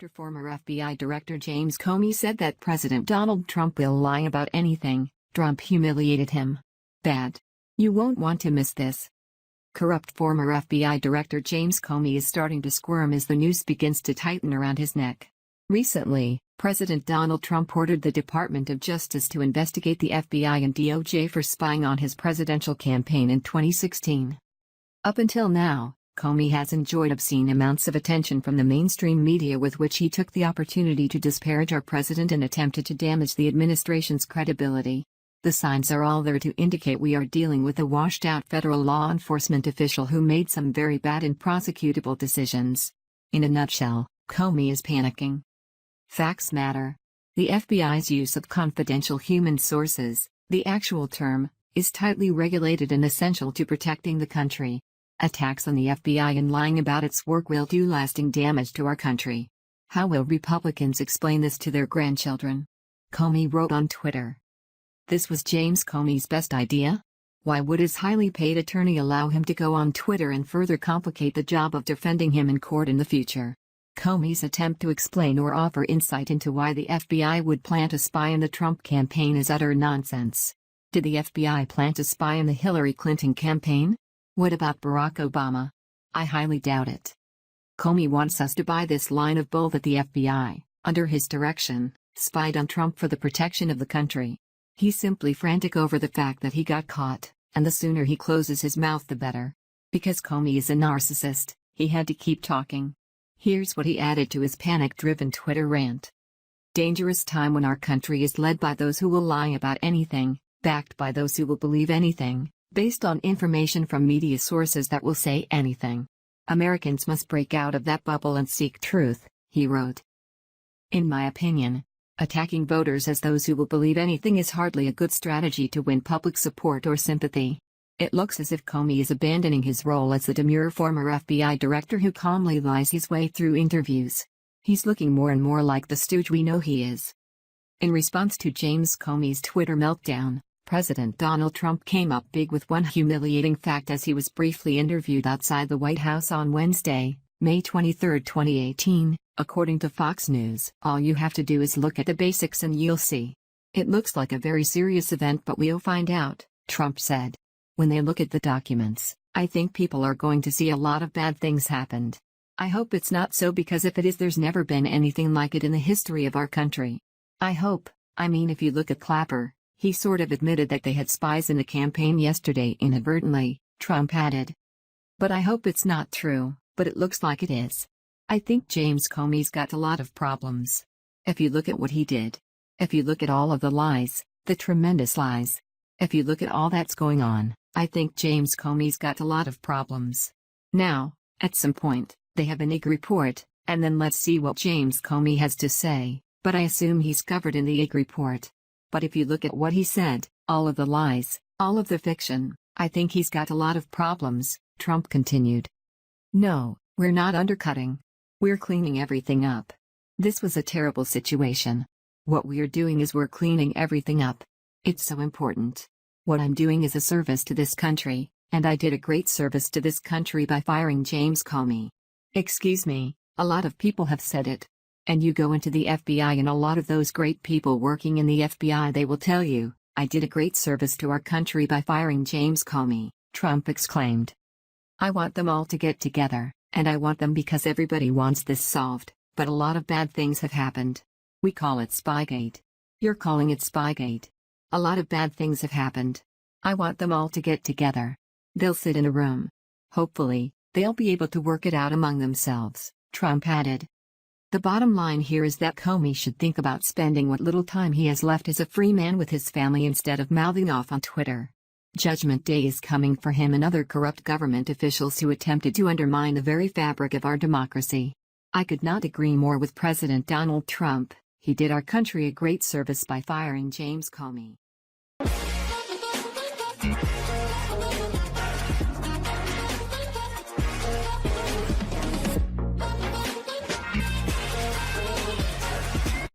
after former FBI Director James Comey said that President Donald Trump will lie about anything. Trump humiliated him. Bad. You won't want to miss this. Corrupt former FBI Director James Comey is starting to squirm as the noose begins to tighten around his neck. Recently, President Donald Trump ordered the Department of Justice to investigate the FBI and DOJ for spying on his presidential campaign in 2016. Up until now, Comey has enjoyed obscene amounts of attention from the mainstream media, with which he took the opportunity to disparage our president and attempted to damage the administration's credibility. The signs are all there to indicate we are dealing with a washed-out federal law enforcement official who made some very bad and prosecutable decisions. In a nutshell, Comey is panicking. Facts matter. The FBI's use of confidential human sources, the actual term, is tightly regulated and essential to protecting the country. Attacks on the FBI and lying about its work will do lasting damage to our country. How will Republicans explain this to their grandchildren? Comey wrote on Twitter. This was James Comey's best idea? Why would his highly paid attorney allow him to go on Twitter and further complicate the job of defending him in court in the future? Comey's attempt to explain or offer insight into why the FBI would plan to spy on the Trump campaign is utter nonsense. Did the FBI plan to spy on the Hillary Clinton campaign? What about Barack Obama? I highly doubt it. Comey wants us to buy this line of bull that the FBI, under his direction, spied on Trump for the protection of the country. He's simply frantic over the fact that he got caught, and the sooner he closes his mouth the better. Because Comey is a narcissist, he had to keep talking. Here's what he added to his panic-driven Twitter rant. Dangerous time when our country is led by those who will lie about anything, backed by those who will believe anything, based on information from media sources that will say anything. Americans must break out of that bubble and seek truth, he wrote. In my opinion, attacking voters as those who will believe anything is hardly a good strategy to win public support or sympathy. It looks as if Comey is abandoning his role as the demure former FBI director who calmly lies his way through interviews. He's looking more and more like the stooge we know he is. In response to James Comey's Twitter meltdown, President Donald Trump came up big with one humiliating fact as he was briefly interviewed outside the White House on Wednesday, May 23, 2018, according to Fox News. All you have to do is look at the basics and you'll see. It looks like a very serious event, but we'll find out, Trump said. When they look at the documents, I think people are going to see a lot of bad things happened. I hope it's not so, because if it is, there's never been anything like it in the history of our country. I mean, if you look at Clapper, he sort of admitted that they had spies in the campaign yesterday inadvertently, Trump added. But I hope it's not true, but it looks like it is. I think James Comey's got a lot of problems. If you look at what he did. If you look at all of the lies, the tremendous lies. If you look at all that's going on, I think James Comey's got a lot of problems. Now, at some point, they have an IG report, and then let's see what James Comey has to say, but I assume he's covered in the IG report. But if you look at what he said, all of the lies, all of the fiction, I think he's got a lot of problems, Trump continued. No, we're not undercutting. We're cleaning everything up. This was a terrible situation. What we're doing is we're cleaning everything up. It's so important. What I'm doing is a service to this country, and I did a great service to this country by firing James Comey. Excuse me, a lot of people have said it. And you go into the FBI and a lot of those great people working in the FBI, they will tell you, I did a great service to our country by firing James Comey, Trump exclaimed. I want them all to get together, and I want them because everybody wants this solved, but a lot of bad things have happened. We call it Spygate. You're calling it Spygate. A lot of bad things have happened. I want them all to get together. They'll sit in a room. Hopefully, they'll be able to work it out among themselves, Trump added. The bottom line here is that Comey should think about spending what little time he has left as a free man with his family instead of mouthing off on Twitter. Judgment Day is coming for him and other corrupt government officials who attempted to undermine the very fabric of our democracy. I could not agree more with President Donald Trump. He did our country a great service by firing James Comey.